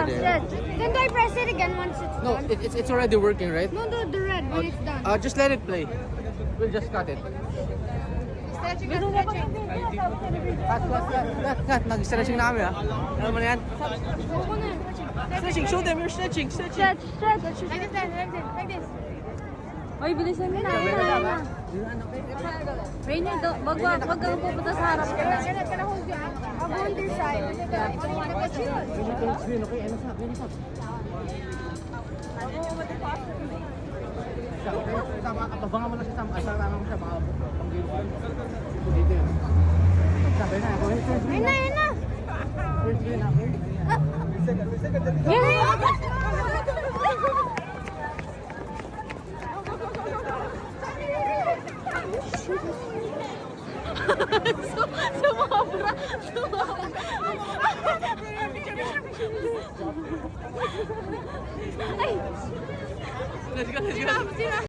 there. stretch. Then do I press it again once it's No, done? it's already working, right? No, the red when it's done. Just let it play. We'll just cut it. Stretching and stretching. Cut. Nag-stretching na kami ha. Alam mo na yan? Ako na. Stretching, show them you're stretching. Stretch. Like this. Oy, bilisan mo na. Rainy, wag kang pupunta sa harap ka na. Can I hold you? I'll go on your side. I don't want to touch you. Okay, ano sa? Abangan mo lang siya sa mo siya, baka panggilo ko. Dito yun. Sabi na, go ahead. Ayun na. First green na, okay? Sumobra. Let's go.